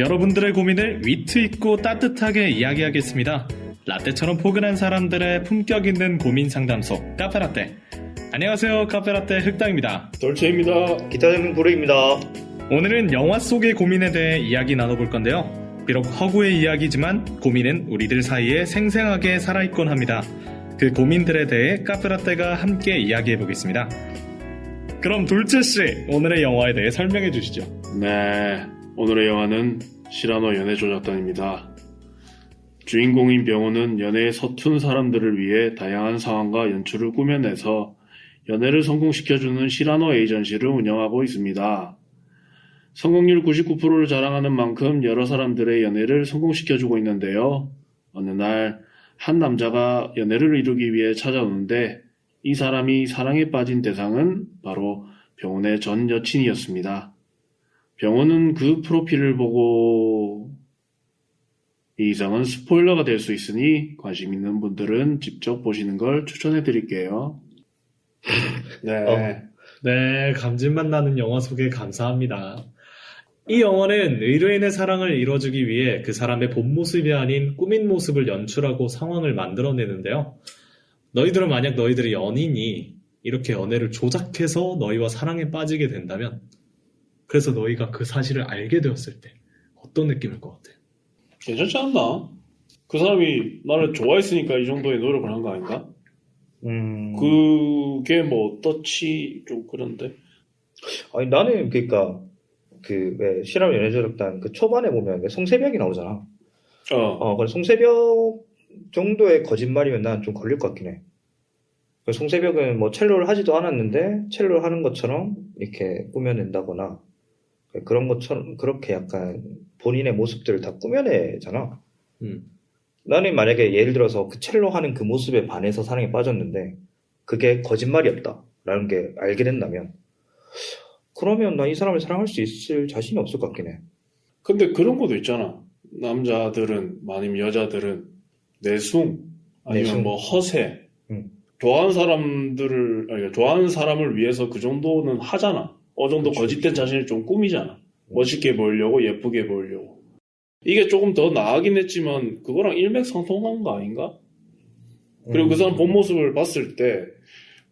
여러분들의 고민을 위트 있고 따뜻하게 이야기하겠습니다. 라떼처럼 포근한 사람들의 품격 있는 고민 상담소 카페라떼. 안녕하세요, 카페라떼 흑당입니다. 돌체입니다. 기타장님 부르입니다. 오늘은 영화 속의 고민에 대해 이야기 나눠볼 건데요. 비록 허구의 이야기지만 고민은 우리들 사이에 생생하게 살아있곤 합니다. 그 고민들에 대해 카페라떼가 함께 이야기해보겠습니다. 그럼 돌체씨, 오늘의 영화에 대해 설명해 주시죠. 네, 오늘의 영화는 시라노 연애조작단입니다. 주인공인 병호는 연애에 서툰 사람들을 위해 다양한 상황과 연출을 꾸며내서 연애를 성공시켜주는 시라노 에이전시를 운영하고 있습니다. 성공률 99%를 자랑하는 만큼 여러 사람들의 연애를 성공시켜주고 있는데요. 어느 날 한 남자가 연애를 이루기 위해 찾아오는데 이 사람이 사랑에 빠진 대상은 바로 병원의 전 여친이었습니다. 병원은 그 프로필을 보고 이 이상은 스포일러가 될 수 있으니 관심 있는 분들은 직접 보시는 걸 추천해 드릴게요. 네. 네, 감질맛 나는 영화 소개 감사합니다. 이 영화는 의뢰인의 사랑을 이뤄주기 위해 그 사람의 본 모습이 아닌 꾸민 모습을 연출하고 상황을 만들어내는데요. 너희들은 만약 너희들이 연인이 이렇게 연애를 조작해서 너희와 사랑에 빠지게 된다면, 그래서 너희가 그 사실을 알게 되었을 때 어떤 느낌일 것 같아요? 괜찮지 않나? 그 사람이 나를 좋아했으니까 이 정도의 노력을 한 거 아닌가? 그게 뭐 어떻지 좀 그런데. 아니 나는 그러니까 그 왜 실화로 연애조작단 그 초반에 보면 왜 송새벽이 나오잖아. 그래서 송새벽 정도의 거짓말이면 난 좀 걸릴 것 같긴 해. 그 송새벽은 뭐 첼로를 하지도 않았는데 첼로를 하는 것처럼 이렇게 꾸며낸다거나 그런 것처럼 그렇게 약간 본인의 모습들을 다 꾸며내잖아. 나는 만약에 예를 들어서 그 첼로 하는 그 모습에 반해서 사랑에 빠졌는데 그게 거짓말이었다라는 게 알게 된다면 그러면 나 이 사람을 사랑할 수 있을 자신이 없을 것 같긴 해. 근데 그런 것도 있잖아. 남자들은 아니면 여자들은 내숭 아니면 내숭. 뭐 허세 응. 좋아하는 사람을 위해서 그 정도는 하잖아. 어느 정도 그치, 거짓된 자신을 좀 꾸미잖아. 멋있게 보이려고, 예쁘게 보이려고. 이게 조금 더 나아긴 했지만 그거랑 일맥상통한 거 아닌가? 그리고 그 사람 본 모습을 봤을 때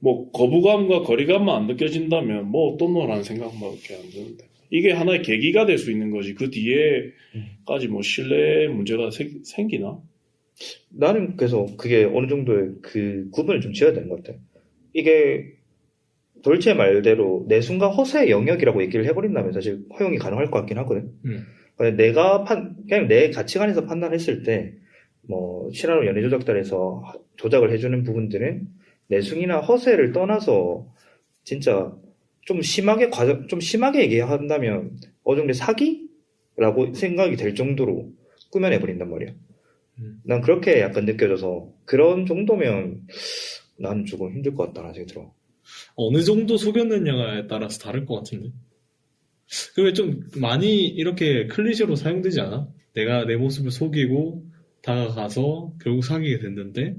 뭐 거부감과 거리감만 안 느껴진다면 뭐 어떤 노라는 생각밖에 안 드는데 이게 하나의 계기가 될 수 있는 거지. 그 뒤에까지 뭐 신뢰 문제가 생기나? 나는 그래서 그게 어느 정도의 그 구분을 좀 지어야 되는 것 같아. 이게 돌체 말대로 내숭과 허세의 영역이라고 얘기를 해버린다면 사실 허용이 가능할 것 같긴 하거든. 근데 그냥 내 가치관에서 판단했을 때, 뭐, 실화로 연애조작단에서 조작을 해주는 부분들은 내숭이나 허세를 떠나서 진짜 좀 심하게 얘기한다면 어느 정도 사기라고 생각이 될 정도로 꾸며내버린단 말이야. 난 그렇게 약간 느껴져서 그런 정도면 나는 조금 힘들 것 같다는 생각이 들어. 어느 정도 속였느냐에 따라서 다를 것 같은데. 그게 좀 많이 이렇게 클리셰로 사용되지 않아? 내가 내 모습을 속이고 다가가서 결국 사귀게 됐는데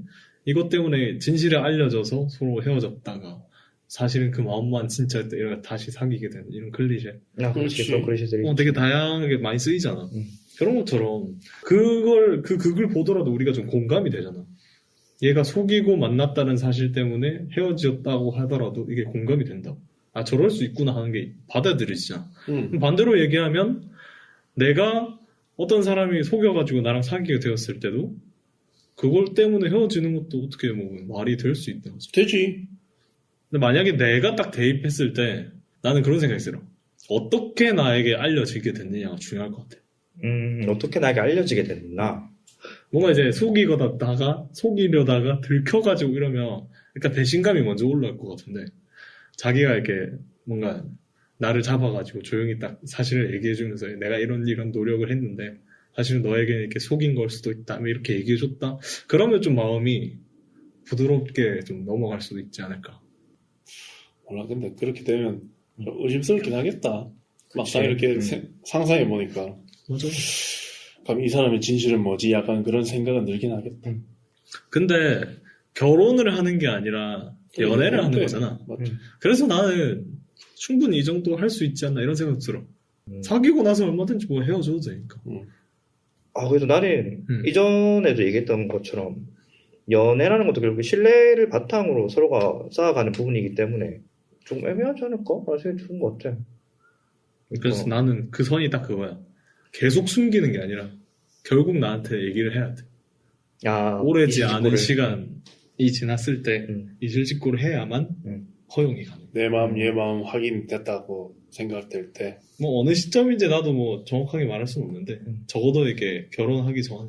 이것 때문에 진실을 알려져서 서로 헤어졌다가 사실은 그 마음만 진짜였다 이러면 다시 사귀게 되는 이런 클리셰. 그렇지. 그런 클리셰들이. 되게 다양하게 많이 쓰이잖아. 그런 것처럼 그걸 극을 보더라도 우리가 좀 공감이 되잖아. 얘가 속이고 만났다는 사실 때문에 헤어졌다고 하더라도 이게 공감이 된다고. 아, 저럴 수 있구나 하는 게 받아들이잖아. 반대로 얘기하면 내가 어떤 사람이 속여가지고 나랑 사귀게 되었을 때도 그걸 때문에 헤어지는 것도 어떻게 보면 말이 될 수 있다는 거죠. 되지. 근데 만약에 내가 딱 대입했을 때 나는 그런 생각이 들어. 어떻게 나에게 알려지게 됐느냐가 중요할 것 같아. 어떻게 나에게 알려지게 됐나? 뭔가 이제 속이려다가 들켜가지고 이러면 일단 배신감이 먼저 올라올 것 같은데 자기가 이렇게 뭔가 나를 잡아가지고 조용히 딱 사실을 얘기해주면서 내가 이런 노력을 했는데 사실은 너에게 이렇게 속인 걸 수도 있다 이렇게 얘기해줬다 그러면 좀 마음이 부드럽게 좀 넘어갈 수도 있지 않을까. 몰라. 근데 그렇게 되면 좀 의심스럽긴 하겠다. 막상 그치. 이렇게 상상해보니까 맞아. 그럼 이 사람의 진실은 뭐지? 약간 그런 생각은 들긴 하겠다. 근데 결혼을 하는 게 아니라 연애를 하는 거잖아. 맞지. 그래서 나는 충분히 이 정도 할 수 있지 않나 이런 생각 들어. 사귀고 나서 얼마든지 뭐 헤어져도 되니까. 아, 그래도 나는 음. 이전에도 얘기했던 것처럼 연애라는 것도 결국 신뢰를 바탕으로 서로가 쌓아가는 부분이기 때문에 좀 애매하지 않을까? 라는 생각이 드는 것 같아. 그래서 나는 그 선이 딱 그거야. 계속 숨기는 게 아니라 결국 나한테 얘기를 해야 돼. 오래지 않은 시간이 지났을 때 이실직고를 해야만 허용이 가능. 내 마음 얘 마음 확인됐다고 생각될 때 뭐 어느 시점인지 나도 뭐 정확하게 말할 수는 없는데 적어도 이게 결혼하기 전에.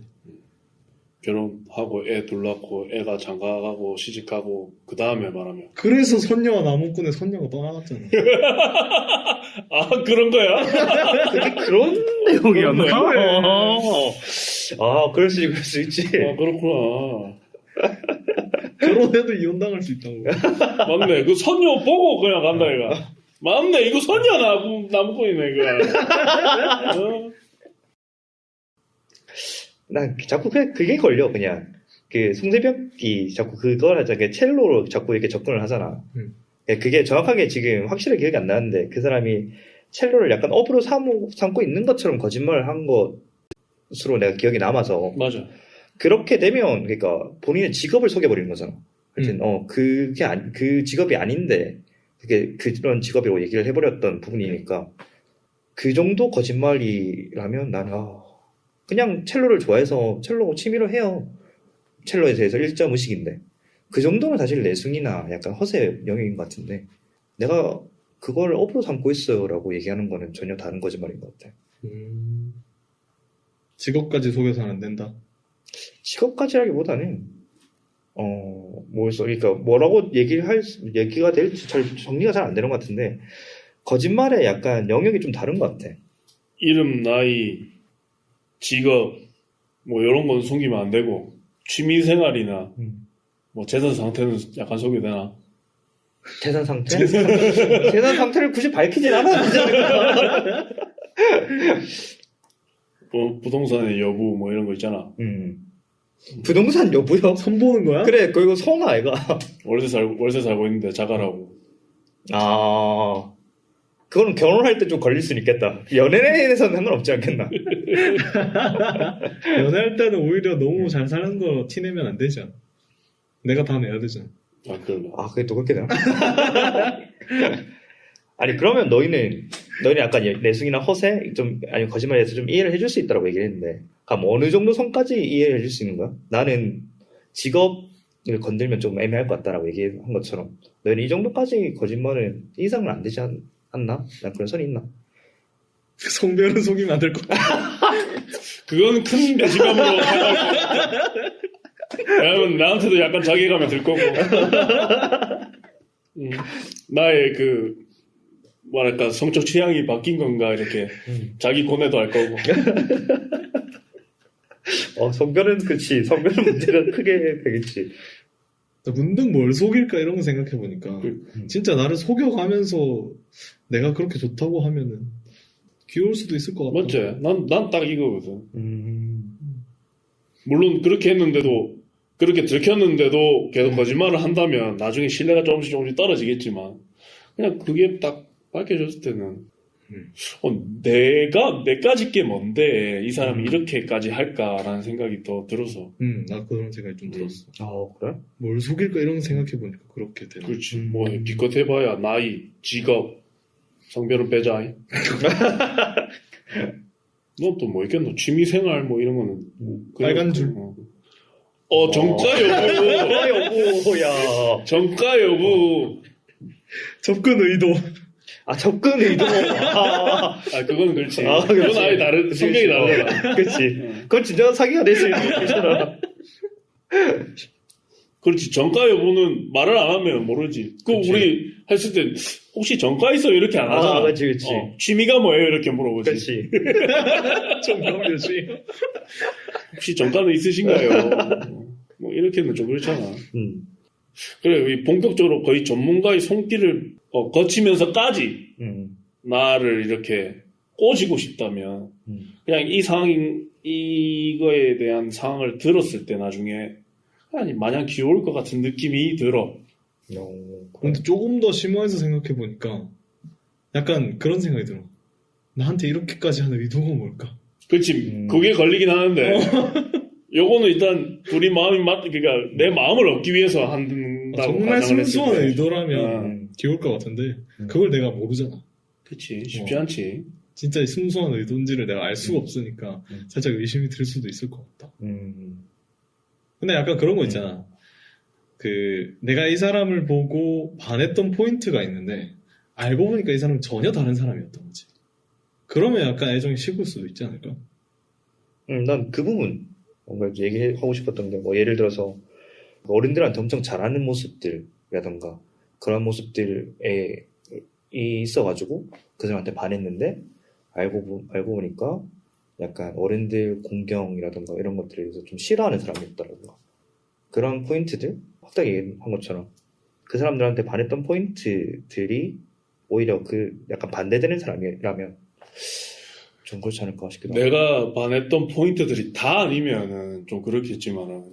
결혼하고 애 둘 낳고 애가 장가가고 시집가고 그 다음에 말하면 그래서 선녀와 나무꾼의 선녀가 떠나갔잖아. 아 그런 거야? 그게 그런 내용이었나? 그래. 아, 그럴 수 있지. 아 그렇구나. 결혼해도 이혼당할 수 있다고. 맞네. 그 선녀 보고 그냥 간다 이가. 맞네. 이거 선녀 나무꾼이네 이거. 어? 난 자꾸 그게 걸려, 그냥. 그, 송재벽이 자꾸 그걸 하잖아. 첼로로 자꾸 이렇게 접근을 하잖아. 그게 정확하게 지금 확실하게 기억이 안 나는데, 그 사람이 첼로를 약간 업으로 삼고 있는 것처럼 거짓말을 한 것으로 내가 기억이 남아서. 맞아. 그렇게 되면, 그러니까 본인의 직업을 속여버리는 거잖아. 하여튼, 그 직업이 아닌데, 그런 직업이라고 얘기를 해버렸던 부분이니까, 그 정도 거짓말이라면 나는, 그냥 첼로를 좋아해서 첼로 취미로 해요. 첼로에 대해서 일점 의식인데. 그 정도는 사실 내숭이나 약간 허세 영역인 것 같은데, 내가 그걸 업으로 삼고 있어요 라고 얘기하는 거는 전혀 다른 거짓말인 것 같아. 직업까지 속여서는 안 된다. 직업까지라기보다는 그러니까 뭐라고 얘기가 될지 잘 정리가 잘 안 되는 것 같은데, 거짓말의 약간 영역이 좀 다른 것 같아. 이름, 나이, 직업 뭐 이런 건 숨기면 안 되고 취미생활이나 뭐 재산 상태는 약간 소개되나? 재산 상태? 재산 상태를 굳이 밝히진 않아도 되지 않을까? 뭐 부동산의 여부 뭐 이런 거 있잖아. 부동산 여부요? 선보는 거야? 그래, 그리고 선 아이가. 월세 살고 있는데 자가라고. 아, 그거는 결혼할 때 좀 걸릴 수는 있겠다. 연애에서는 상관없지 않겠나? 연애할 때는 오히려 너무 잘 사는 거 티내면 안 되지 않아? 내가 다 내야 되잖아. 아 그래. 아, 그게 또 그렇게 되나? 아니, 그러면 너희는 약간 내숭이나 허세? 아니, 거짓말에 대해서 좀 이해를 해줄 수 있다고 얘기를 했는데, 그럼 어느 정도 선까지 이해를 해줄 수 있는 거야? 나는 직업을 건들면 좀 애매할 것 같다라고 얘기한 것처럼, 너희는 이 정도까지 거짓말은 이상은 안 되지 않나? 난 그런 선이 있나? 성별은 속이면 안 될 것 같아. 그건 큰 배신감으로 왜냐면 나한테도 약간 자괴감이 들 거고 나의 그 뭐랄까 성적 취향이 바뀐 건가 이렇게 자기 고뇌도 할 거고. 성별은 그치. 성별은 문제가 크게 되겠지. 문득 뭘 속일까 이런 거 생각해보니까 진짜 나를 속여가면서 내가 그렇게 좋다고 하면은 귀여울 수도 있을 것 같아. 맞지? 난 딱 이거거든. 물론 그렇게 했는데도 그렇게 들켰는데도 계속 거짓말을 한다면 나중에 신뢰가 조금씩 떨어지겠지만 그냥 그게 딱 밝혀졌을 때는 내까지 게 뭔데 이 사람이 이렇게까지 할까라는 생각이 더 들어서. 나 그런 생각이 좀 들었어. 그래? 뭘 속일까 이런 거 생각해보니까 그렇게 되네. 그렇지. 뭐 기껏 해봐야 나이, 직업, 성별은 빼자. 넌 또 뭐 있겠노? 취미생활 뭐 이런 거는 빨간 줄. 정가 여부. 여부야. 정가 여부. 접근 의도. 접근 의도. 그건 그렇지. 그렇지. 그건 아예 다른 성격이 다르잖아. 그렇지. 그건 진짜 사기가 될 수 있는 거잖아. 그렇지. 정가 여부는 말을 안 하면 모르지. 우리 했을 때 혹시 정가 있어요? 이렇게 안 하잖아. 그렇지. 취미가 뭐예요? 이렇게 물어보지. 그렇지. 정답이지. 혹시 정가는 있으신가요? 뭐 이렇게는 좀 그렇잖아. 그래, 본격적으로 거의 전문가의 손길을 거치면서까지 나를 이렇게 꼬시고 싶다면 그냥 이거에 대한 상황을 들었을 때 나중에 아니 마냥 귀여울 것 같은 느낌이 들어. 근데 조금 더 심화해서 생각해보니까 약간 그런 생각이 들어. 나한테 이렇게까지 하는 의도가 뭘까? 그치, 그게 걸리긴 하는데, 요거는 일단 둘이 마음이 그러니까 내 마음을 얻기 위해서 한다고 정말 가정을 했을 순수한 때. 의도라면 귀여울 것 같은데 그걸 내가 모르잖아. 그치, 쉽지 않지. 진짜 순수한 의도인지를 내가 알 수가 없으니까 살짝 의심이 들 수도 있을 것 같다. 근데 약간 그런 거 있잖아. 그 내가 이 사람을 보고 반했던 포인트가 있는데 알고 보니까 이 사람은 전혀 다른 사람이었던 거지. 그러면 약간 애정이 식을 수도 있지 않을까? 난 그 부분 뭔가 얘기하고 싶었던 게 뭐 예를 들어서 어른들한테 엄청 잘하는 모습들이라던가 그런 모습들에 있어가지고 그 사람한테 반했는데 알고 보니까 약간 어른들 공경이라던가 이런 것들에 대해서 좀 싫어하는 사람이었다던가 그런 포인트들 확실하게 얘기한 것처럼 그 사람들한테 반했던 포인트들이 오히려 그 약간 반대되는 사람이라면 좀 그렇지 않을까 싶기도 하고. 내가 반했던 포인트들이 다 아니면은 좀 그렇겠지만은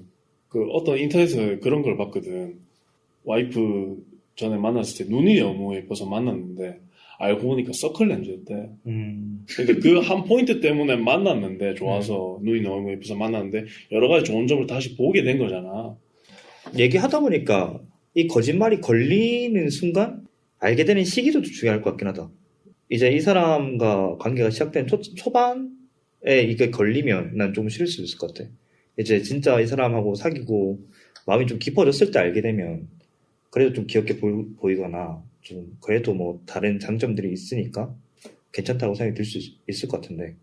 그 어떤 인터넷에 그런 걸 봤거든. 와이프 전에 만났을 때 눈이 너무 예뻐서 만났는데 알고 보니까 서클 렌즈였대. 그러니까 그 한 포인트 때문에 만났는데 좋아서 눈이 너무 예뻐서 만났는데 여러 가지 좋은 점을 다시 보게 된 거잖아. 얘기하다 보니까 이 거짓말이 걸리는 순간 알게 되는 시기도 좀 중요할 것 같긴 하다. 이제 이 사람과 관계가 시작된 초반에 이게 걸리면 난 좀 싫을 수도 있을 것 같아. 이제 진짜 이 사람하고 사귀고 마음이 좀 깊어졌을 때 알게 되면 그래도 좀 귀엽게 보이거나 좀 그래도 뭐 다른 장점들이 있으니까 괜찮다고 생각이 들 수 있을 것 같은데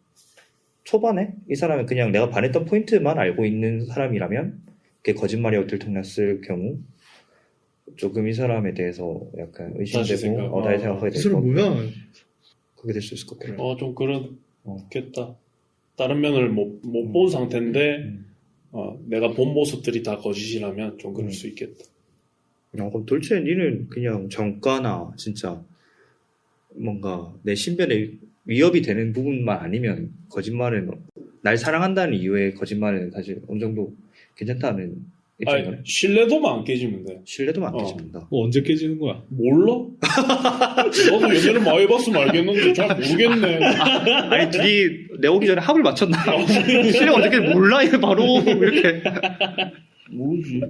초반에 이 사람은 그냥 내가 반했던 포인트만 알고 있는 사람이라면 그게 거짓말이라고 들통났을 경우 조금 이 사람에 대해서 약간 다시 의심되고 다시 생각하게 이 될 사람 것 뭐야? 그게 될 수 있을 것 같아. 좀 그렇겠다. 다른 면을 못 본 상태인데 내가 본 모습들이 다 거짓이라면 좀 그럴 수 있겠다. 그럼 돌체 니는 그냥 정가나 진짜 뭔가 내 신변에 위협이 되는 부분만 아니면 거짓말은 날 사랑한다는 이유의 거짓말은 사실 어느 정도 괜찮다는 입장이네. 아니, 신뢰도만 안 깨지면 돼. 신뢰도만 안 깨집니다. 뭐 언제 깨지는 거야? 몰라? 나도 연애를 많이 해봤으면 알겠는데 잘 모르겠네. 아니 둘이 내 오기 전에 합을 맞췄나? 신뢰 어떻게 몰라? 이게 바로 이렇게. 모르지.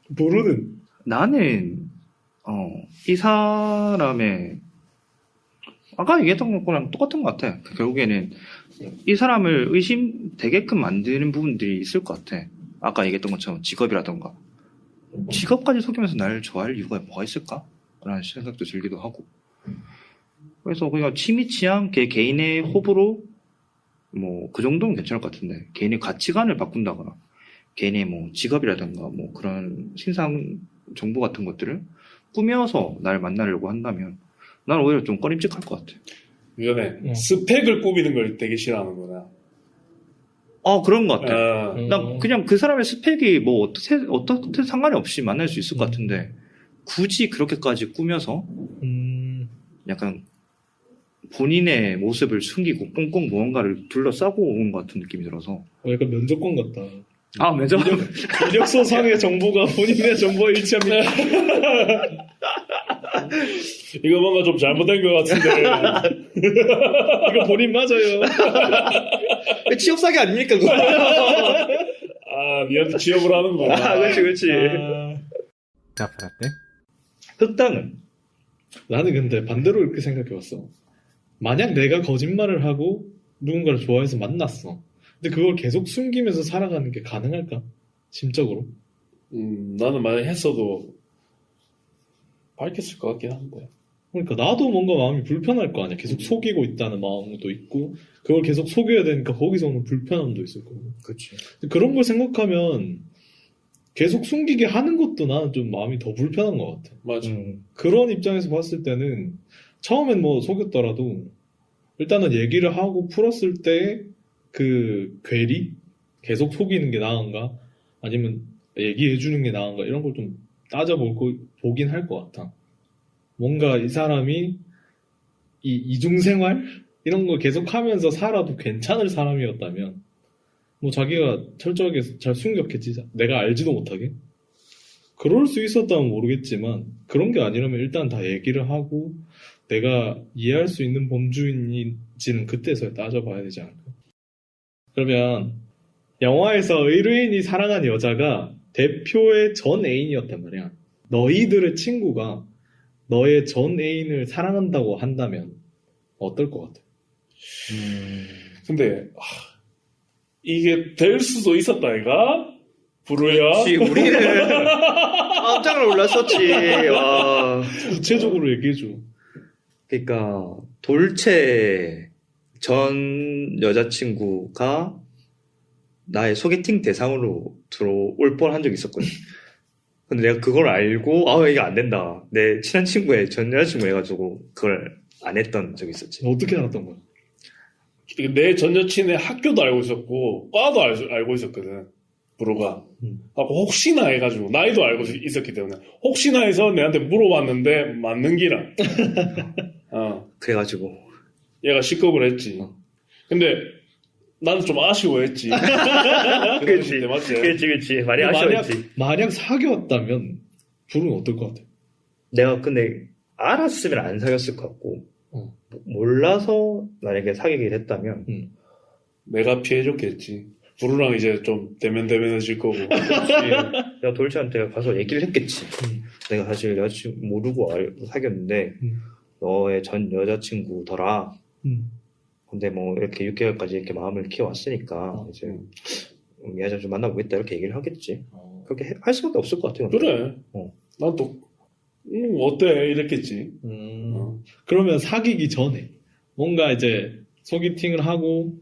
모르는. 나는 이 사람의 아까 얘기했던 거랑 똑같은 것 같아. 결국에는 이 사람을 의심되게끔 만드는 부분들이 있을 것 같아. 아까 얘기했던 것처럼 직업이라던가 직업까지 속이면서 나를 좋아할 이유가 뭐가 있을까? 라는 생각도 들기도 하고 그래서 그냥 취미 취향 개인의 호불호 뭐 그 정도는 괜찮을 것 같은데 개인의 가치관을 바꾼다거나 개인의 뭐 직업이라던가 뭐 그런 신상 정보 같은 것들을 꾸며서 날 만나려고 한다면 난 오히려 좀 꺼림칙할 것 같아. 미안해. 스펙을 꾸미는 걸 되게 싫어하는구나. 그런 것 같아. 아, 난 그냥 그 사람의 스펙이 뭐 어떻게 상관이 없이 만날 수 있을 것 같은데 굳이 그렇게까지 꾸며서 약간 본인의 모습을 숨기고 꽁꽁 무언가를 둘러싸고 온 것 같은 느낌이 들어서 약간 면접관 같다. 면접 이력서상의 정보가 본인의 정보와 일치합니다. 이거 뭔가 좀 잘못된 것 같은데. 이거 본인 맞아요. 취업 사기 아닙니까 그거? 니한테 취업을 하는구나. 그렇지. 자, 어때? 흑당은 나는 근데 반대로 이렇게 생각해봤어. 만약 내가 거짓말을 하고 누군가를 좋아해서 만났어. 근데 그걸 계속 숨기면서 살아가는 게 가능할까? 심적으로? 나는 만약에 했어도 밝혔을 것 같긴 한데. 그러니까 나도 뭔가 마음이 불편할 거 아니야. 계속 속이고 있다는 마음도 있고 그걸 계속 속여야 되니까 거기서 오는 불편함도 있을 거고. 그렇지. 그런 걸 생각하면 계속 숨기게 하는 것도 나는 좀 마음이 더 불편한 것 같아. 맞아. 그런 입장에서 봤을 때는 처음엔 뭐 속였더라도 일단은 얘기를 하고 풀었을 때 그 괴리? 계속 속이는 게 나은가? 아니면 얘기해주는 게 나은가? 이런 걸 좀 따져보긴 할 것 같아. 뭔가 이 사람이 이 이중생활? 이런 거 계속 하면서 살아도 괜찮을 사람이었다면 뭐 자기가 철저하게 잘 숨겼겠지. 내가 알지도 못하게. 그럴 수 있었다면 모르겠지만 그런 게 아니라면 일단 다 얘기를 하고 내가 이해할 수 있는 범주인지는 그때서야 따져봐야 되지 않을까? 그러면 영화에서 의뢰인이 사랑한 여자가 대표의 전 애인이었단 말이야. 너희들의 친구가 너의 전 애인을 사랑한다고 한다면 어떨 것 같아? 근데 이게 될 수도 있었다 이가? 부르야? 혹시 우리는 깜짝 놀랐었지. 와. 구체적으로 얘기해줘. 그러니까 돌체 전 여자친구가 나의 소개팅 대상으로 들어올 뻔한 적이 있었거든. 근데 내가 그걸 알고 이게 안 된다. 내 친한 친구의 전 여자친구 해가지고 그걸 안 했던 적이 있었지. 어떻게 알았던 거야? 내 전 여친의 학교도 알고 있었고 과도 알고 있었거든. 부르가. 하고 혹시나 해가지고 나이도 알고 있었기 때문에 혹시나 해서 내한테 물어봤는데 맞는 기라. 그래가지고 얘가 식겁을 했지. 근데 나는 좀 아쉬워했지. 그치. 때 맞지? 그치. 많이 아쉬웠지. 만약 사귀었다면 불은 어떨 것 같아? 내가 근데 알았으면 안 사귀었을 것 같고 몰라서 만약에 사귀게 됐다면 내가 피해줬겠지. 부르랑 이제 좀 대면대면해질 거고. 내가 돌체한테 가서 얘기를 했겠지. 내가 사실 여자친구 모르고 사귀었는데 너의 전 여자친구더라. 근데 뭐 이렇게 6개월까지 이렇게 마음을 키워왔으니까 이제 여자 좀 만나보겠다 이렇게 얘기를 하겠지. 그렇게 할 수밖에 없을 것 같아요. 그래. 난 또 어때 이랬겠지. 그러면 사귀기 전에 뭔가 이제 소개팅을 하고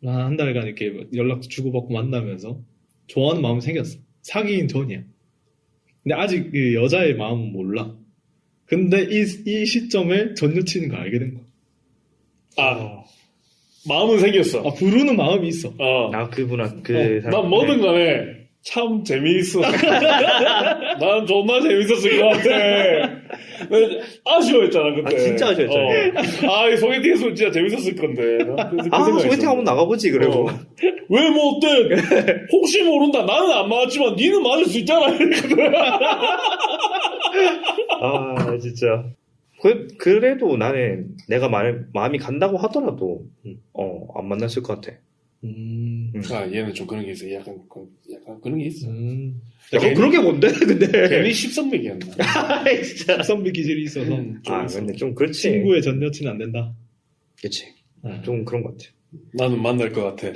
한 달간 이렇게 연락도 주고받고 만나면서 좋아하는 마음이 생겼어. 사귀긴 전이야. 근데 아직 그 여자의 마음은 몰라. 근데 이 시점에 전 여친인 거 알게 된 거야. 마음은 생겼어. 부르는 마음이 있어. 나 그분한 난 뭐든 간에 참 재미있어. 난 존나 재밌었을 것 같아. 아쉬워했잖아 그때. 진짜 아쉬웠잖아. 이 소개팅에서 진짜 재밌었을 건데. 소개팅 한번 나가보지 그래도. 왜 뭐 어때? 혹시 모른다. 나는 안 맞았지만 니는 맞을 수 있잖아. 이랬거든. 진짜. 그래도 나는 내가 마음이 간다고 하더라도 안 만났을 것 같아. 얘는 좀 그런 게 있어. 약간 그런 게 있어. 그런 게 뭔데 근데. 괜히 십선백이었나. 진짜. 선비 기질이 있어서 근데 좀 그렇지. 친구의 전 여친 안 된다. 그치. 좀 그런 것 같아. 나는 만날 것 같아.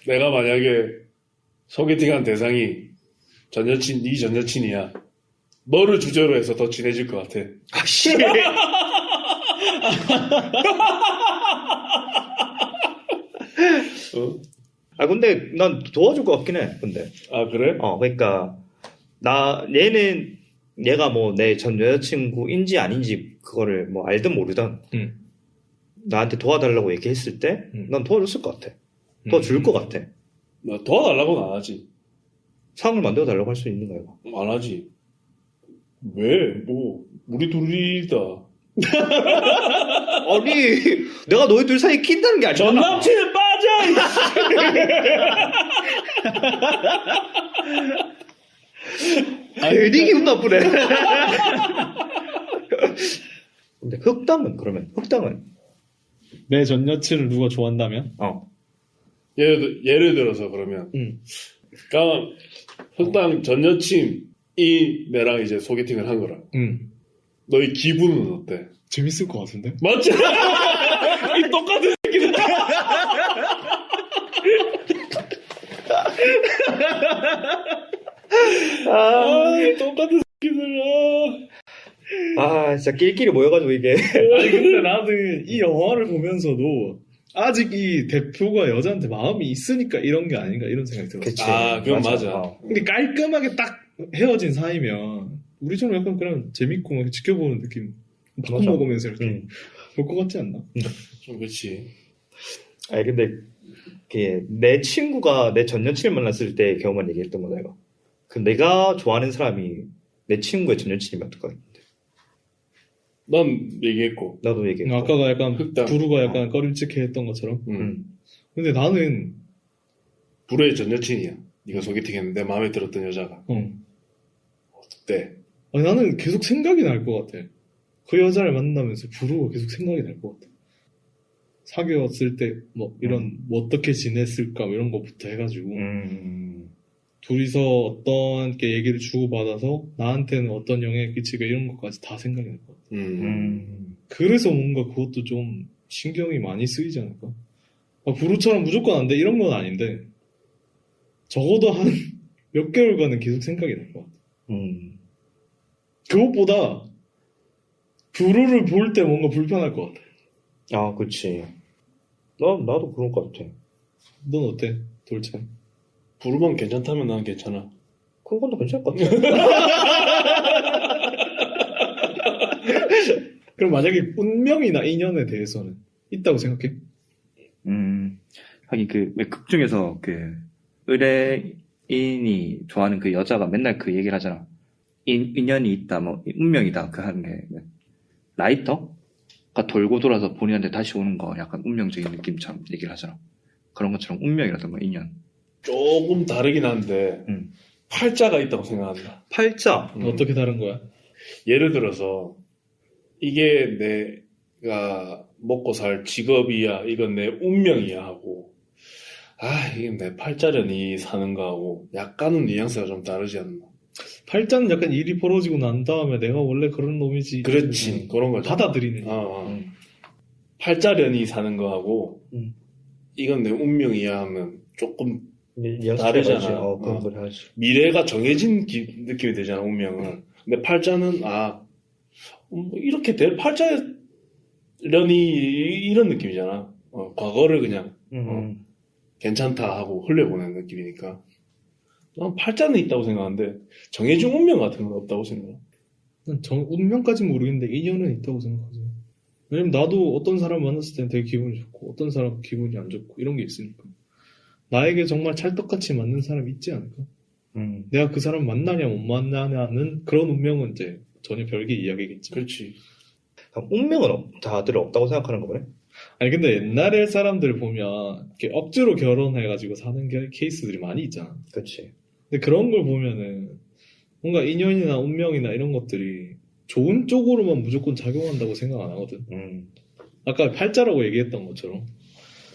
내가 만약에 소개팅한 대상이 네 전 여친이야. 너를 주제로 해서 더 친해질 것 같아. 씨. 근데 난 도와줄 것 같긴 해. 근데. 그래? 그러니까 얘가 뭐 내 전 여자친구인지 아닌지 그거를 뭐 알든 모르든 나한테 도와달라고 얘기했을 때 난 도와줬을 것 같아. 도와줄 것 같아. 나 도와달라고는 안 하지. 상을 만들어 달라고 할 수 있는 거야. 안 하지. 왜? 뭐 우리 둘이다. 아니 내가 너희 둘 사이 낀다는 게 아니잖아. 전 남친은 빠져. 괜히 기분 나쁘네. 근데 흑당은 내 전 여친을 누가 좋아한다면? 예를 들어서 그러면 그러니까 흑당 전 여친이 내랑 이제 소개팅을 한 거라. 너의 기분은 어때? 재밌을 것 같은데? 맞지? 이 똑같은 새끼들. 똑같은 새끼들. 진짜 끼리끼리 모여가지고 이게. 아니 근데 나는 이 영화를 보면서도 아직 이 대표가 여자한테 마음이 있으니까 이런 게 아닌가 이런 생각이 들었어. 그치. 그건 맞아. 근데 깔끔하게 딱 헤어진 사이면 우리처럼 약간 그런 재밌고 막 지켜보는 느낌 바꿔 맞아. 먹으면서 이렇게 볼 것 같지 않나? 좀 그렇지. 근데 내 친구가 내 전 여친을 만났을 때 경험만 얘기했던 거다 이거. 내가 좋아하는 사람이 내 친구의 전 여친이면 어떨 것 같은데. 난 얘기했고. 나도 얘기했고. 아까가 약간 흑당. 부루가 약간 꺼림칙해 했던 것처럼. 근데 나는 불의 전 여친이야. 네가 소개팅했는데 마음에 들었던 여자가. 어때? 아니, 나는 계속 생각이 날 것 같아. 그 여자를 만나면서 부르고 계속 생각이 날 것 같아. 사귀었을 때 뭐 이런 뭐 어떻게 지냈을까 뭐 이런 것부터 해가지고 둘이서 어떤 게 얘기를 주고받아서 나한테는 어떤 영향을 끼치고 이런 것까지 다 생각이 날 것 같아. 그래서 뭔가 그것도 좀 신경이 많이 쓰이지 않을까? 부루처럼 무조건 안 돼 이런 건 아닌데 적어도 한 몇 개월간은 계속 생각이 날 것 같아. 그것보다 부루를 볼 때 뭔가 불편할 것 같아. 아, 그치. 나도 그럴 것 같아. 넌 어때? 돌참. 부르면 괜찮다면 난 괜찮아. 그건 도 괜찮을 것 같아. 그럼 만약에 운명이나 인연에 대해서는 있다고 생각해? 하긴 왜 극 중에서 의뢰인이 좋아하는 그 여자가 맨날 그 얘기를 하잖아. 인연이 있다, 뭐, 운명이다, 하는 게. 라이터가 돌고 돌아서 본인한테 다시 오는 거 약간 운명적인 느낌처럼 얘기를 하잖아. 그런 것처럼 운명이라든가 인연. 조금 다르긴 한데 팔자가 있다고 생각한다. 팔자. 어떻게 다른 거야? 예를 들어서 이게 내가 먹고 살 직업이야, 이건 내 운명이야 하고 이게 내 팔자련이 사는 거하고 약간은 뉘앙스가 좀 다르지 않나. 팔자는 약간 일이 벌어지고 난 다음에 내가 원래 그런 놈이지. 그렇지, 그런 거죠. 받아들이는. 팔자련이 사는 거하고 음. 이건 내 운명이야 하면 조금 뉘앙스 다르잖아. 차이가 있지. 그런 걸 하지. 미래가 정해진 느낌이 되잖아, 운명은. 근데 팔자는 이렇게 될 팔자련이 이런 느낌이잖아. 과거를 그냥 괜찮다 하고 흘려보내는 느낌이니까. 난 팔자는 있다고 생각하는데 정해진 운명 같은 건 없다고 생각해. 난 운명까지는 모르겠는데 인연은 있다고 생각하지. 왜냐면 나도 어떤 사람 만났을 때는 되게 기분이 좋고 어떤 사람 기분이 안 좋고 이런 게 있으니까. 나에게 정말 찰떡같이 맞는 사람이 있지 않을까? 내가 그 사람 만나냐 못 만나냐는 그런 운명은 이제 전혀 별개의 이야기겠지. 그렇지. 운명은 다들 없다고 생각하는 거 보네. 아니 근데 옛날에 사람들 보면 이렇게 억지로 결혼해가지고 사는 케이스들이 많이 있잖아. 그치. 근데 그런 걸 보면은 뭔가 인연이나 운명이나 이런 것들이 좋은 쪽으로만 무조건 작용한다고 생각 안 하거든. 아까 팔자라고 얘기했던 것처럼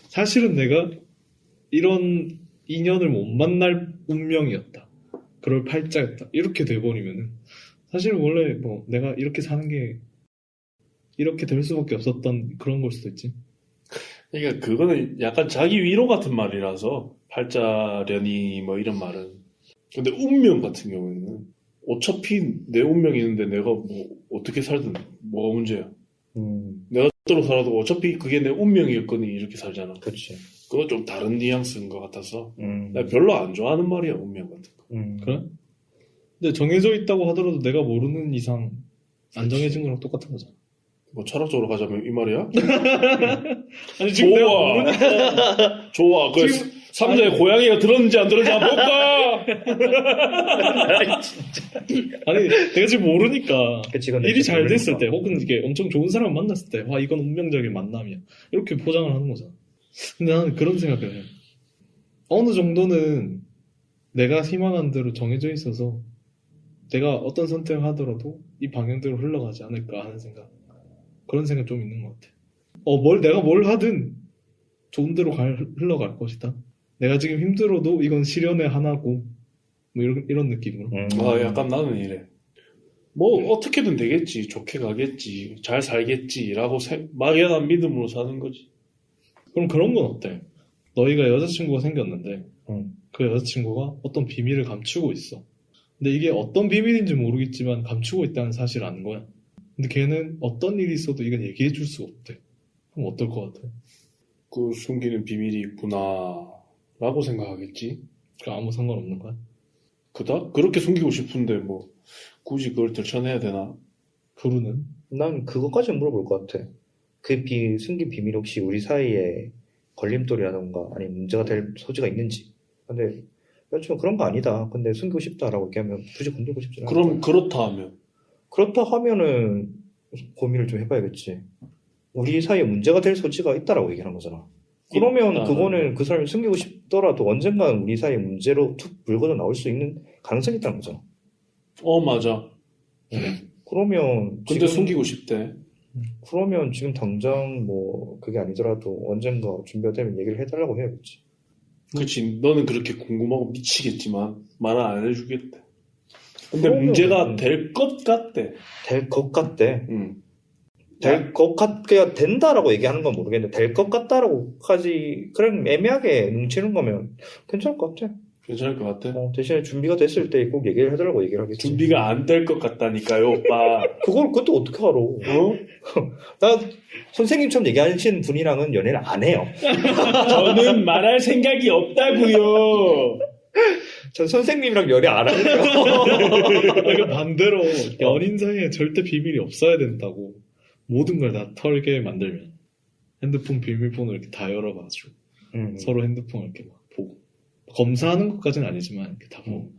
사실은 내가 이런 인연을 못 만날 운명이었다. 그럴 팔자였다. 이렇게 돼버리면은 사실 원래 뭐 내가 이렇게 사는 게 이렇게 될 수밖에 없었던 그런 걸 수도 있지. 그러니까 그거는 약간 자기 위로 같은 말이라서 팔자련이 뭐 이런 말은. 근데 운명 같은 경우에는 어차피 내 운명이 있는데 내가 뭐 어떻게 살든 뭐가 문제야. 내가 뜻대로 살아도 어차피 그게 내 운명이었거니 이렇게 살잖아. 그치. 그거 좀 다른 뉘앙스인 것 같아서 나 별로 안 좋아하는 말이야, 운명 같은 거. 그래? 근데 정해져 있다고 하더라도 내가 모르는 이상 안 정해진 거랑 똑같은 거잖아. 뭐 철학적으로 가자면 이 말이야? 아니 지금 내가 좋아. 모르는 좋아. 그 지금- 삼자의 고양이가 들었는지 안 들었는지 한번 볼까? 아니 내가 지금 모르니까 그치, 근데 일이 지금 잘 됐을 모르니까. 때 혹은 이게 엄청 좋은 사람 만났을 때 와 이건 운명적인 만남이야 이렇게 포장을 하는 거잖아. 근데 나는 그런 생각을 해. 어느 정도는 내가 희망한 대로 정해져 있어서 내가 어떤 선택을 하더라도 이 방향대로 흘러가지 않을까 하는 생각. 그런 생각 좀 있는 것 같아. 내가 뭘 하든 좋은 대로 흘러갈 것이다. 내가 지금 힘들어도 이건 실현의 하나고 뭐 이런 느낌으로. 약간 나는 이래. 뭐 어떻게든 되겠지, 좋게 가겠지, 잘 살겠지라고 막연한 믿음으로 사는 거지. 그럼 그런 건 어때? 너희가 여자친구가 생겼는데 그 여자친구가 어떤 비밀을 감추고 있어. 근데 이게 어떤 비밀인지 모르겠지만 감추고 있다는 사실을 아는 거야. 근데 걔는 어떤 일이 있어도 이건 얘기해 줄 수 없대. 그럼 어떨 것 같아? 그 숨기는 비밀이 있구나라고 생각하겠지. 그럼 아무 상관없는 거야? 그렇게 숨기고 싶은데 뭐 굳이 그걸 들춰내야 되나? 부르는? 난 그것까지 물어볼 것 같아. 그 숨긴 비밀이 혹시 우리 사이에 걸림돌이라던가 아니면 문제가 될 소지가 있는지. 근데 여자친구 그런 거 아니다. 근데 숨기고 싶다라고 얘기하면 굳이 건들고 싶지 않아. 그럼 그렇다 하면 그렇다 하면은 고민을 좀 해봐야겠지. 우리 사이에 문제가 될 소지가 있다라고 얘기하는 거잖아. 그러면 있다. 그거는 그 사람이 숨기고 싶더라도 언젠가는 우리 사이에 문제로 툭 불거져 나올 수 있는 가능성이 있다는 거잖아. 맞아. 그러면 근데 숨기고 싶대. 그러면 지금 당장 뭐 그게 아니더라도 언젠가 준비가 되면 얘기를 해달라고 해야겠지. 그치, 너는 그렇게 궁금하고 미치겠지만 말 안 해주겠대. 근데 그러면, 문제가 될 것 같대. 될 것 같대. 응. 될 것 같게 된다라고 얘기하는 건 모르겠는데 될 것 같다라고까지 그냥 애매하게 뭉치는 거면 괜찮을 것 같아. 괜찮을 것 같아. 대신에 준비가 됐을 때 꼭 얘기를 해달라고 얘기를 하겠지. 준비가 안 될 것 같다니까요, 오빠. 그것도 어떻게 알아? 어? 나 선생님처럼 얘기하시는 분이랑은 연애를 안 해요. 저는 말할 생각이 없다고요. 전 선생님이랑 연애 안 하고요. 그러니까 반대로 연인 사이에 절대 비밀이 없어야 된다고. 모든 걸 다 털게 만들면 핸드폰 비밀번호 이렇게 다 열어가지고 서로 핸드폰 이렇게 막 보고 검사하는 것까지는 아니지만 이렇게 다 보고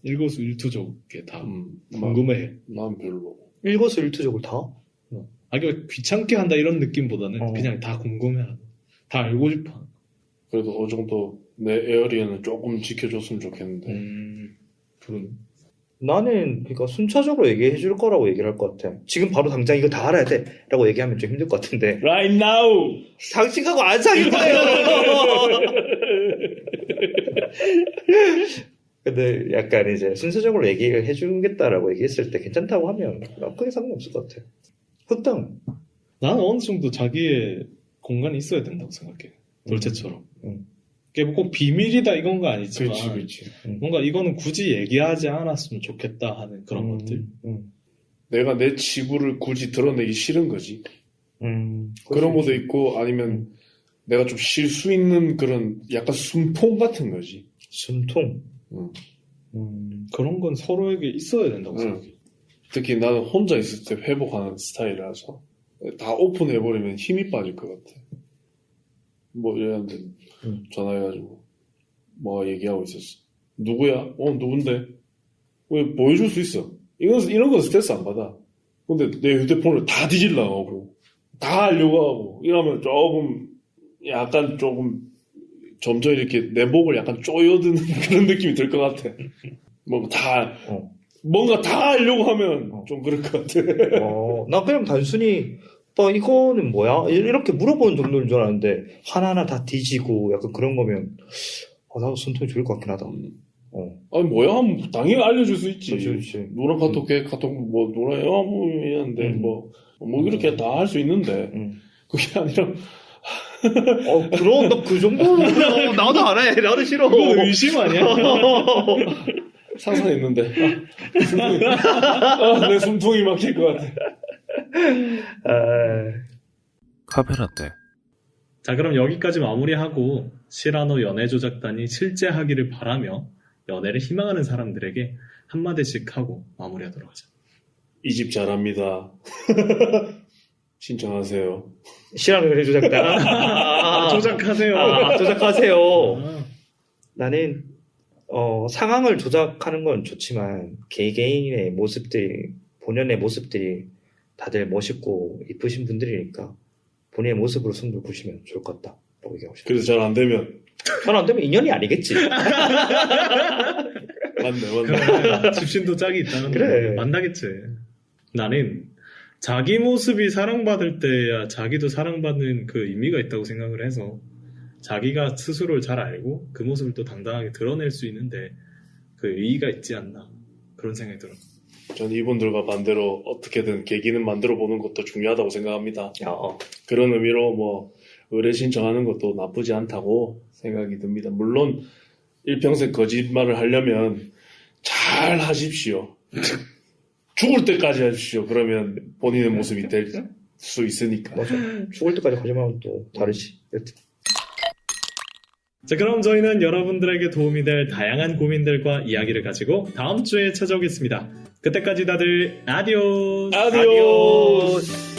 일거수일투족에 다 궁금해해. 난 별로. 일거수일투족을 다? 그러니까 귀찮게 한다 이런 느낌보다는 그냥 다 궁금해하고 다 알고 싶어. 그래도 어느 정도 내 에어리어는 조금 지켜줬으면 좋겠는데. 그런. 나는 그러니까 순차적으로 얘기해 줄 거라고 얘기를 할 것 같아. 지금 바로 당장 이거 다 알아야 돼 라고 얘기하면 좀 힘들 것 같은데 Right now. 당신하고 안 사귈 거예요. 근데 약간 이제 순서적으로 얘기를 해주겠다라고 얘기했을 때 괜찮다고 하면 크게 상관없을 것 같아. 흑당. 나는 어느 정도 자기의 공간이 있어야 된다고 생각해. 돌체처럼. 그게 꼭 비밀이다 이건 거 아니지만 그렇지. 뭔가 이거는 굳이 얘기하지 않았으면 좋겠다 하는 그런 것들. 내가 내 치부를 굳이 드러내기 싫은 거지. 그런 것도 있고 아니면 내가 좀 쉴 수 있는 그런 약간 숨통 같은 거지. 숨통. 그런 건 서로에게 있어야 된다고 생각해. 특히 나는 혼자 있을 때 회복하는 스타일이라서 다 오픈해버리면 힘이 빠질 것 같아. 뭐 얘한테 전화해가지고 뭐 얘기하고 있었어. 누구야? 누군데? 왜 보여줄 수 있어? 이런 건 스트레스 안 받아. 근데 내 휴대폰을 다 뒤질라고 하고 다 하려고 하고 이러면 약간 조금 점점 이렇게 내 목을 약간 쪼여드는 그런 느낌이 들 것 같아. 뭔가 다 하려고 하면 좀 그럴 것 같아. 나 그냥 단순히 오빠 이거는 뭐야? 이렇게 물어보는 정도인 줄 알았는데 하나하나 다 뒤지고 약간 그런 거면 나도 숨통이 좋을 것 같긴 하다. 아니 뭐야 하면 당연히 알려줄 수 있지. 그렇지. 누나 카톡 걔 카톡 뭐 누나 뭐 이랬는데 뭐 이렇게 다 할 수 있는데 그게 아니라 그럼 나 그 정도는 나도 안 해. 나도 싫어. 그건 의심 아니야? 상상했는데 내 숨통이 막힐 것 같아. 카페라떼. 자, 그럼 여기까지 마무리하고 시라노 연애조작단이 실제하기를 바라며 연애를 희망하는 사람들에게 한마디씩 하고 마무리하도록 하자. 이 집 잘합니다. 신청하세요. 시라노 연애조작단. 조작하세요. 조작하세요. 나는 상황을 조작하는 건 좋지만 개개인의 모습들이 본연의 모습들이 다들 멋있고 이쁘신 분들이니까 본인의 모습으로 승부를 보시면 좋을 것 같다 라고 얘기하고 싶어요. 그래서 잘 안 되면 잘 안 되면 인연이 아니겠지. 맞네. 집신도 짝이 있다는 그래. 거 만나겠지. 나는 자기 모습이 사랑받을 때야 자기도 사랑받는 그 의미가 있다고 생각을 해서 자기가 스스로를 잘 알고 그 모습을 또 당당하게 드러낼 수 있는데 그 의의가 있지 않나 그런 생각이 들어요. 전 이분들과 반대로 어떻게든 계기는 만들어 보는 것도 중요하다고 생각합니다. 야, 그런 의미로 뭐 의뢰 신청하는 것도 나쁘지 않다고 생각이 듭니다. 물론 일평생 거짓말을 하려면 잘 하십시오. 죽을 때까지 하십시오. 그러면 본인의 모습이 될 수 있으니까. 맞아. 죽을 때까지 거짓말하면 또 다르지. 자, 그럼 저희는 여러분들에게 도움이 될 다양한 고민들과 이야기를 가지고 다음 주에 찾아오겠습니다. 그때까지 다들 아디오스. 아디오스.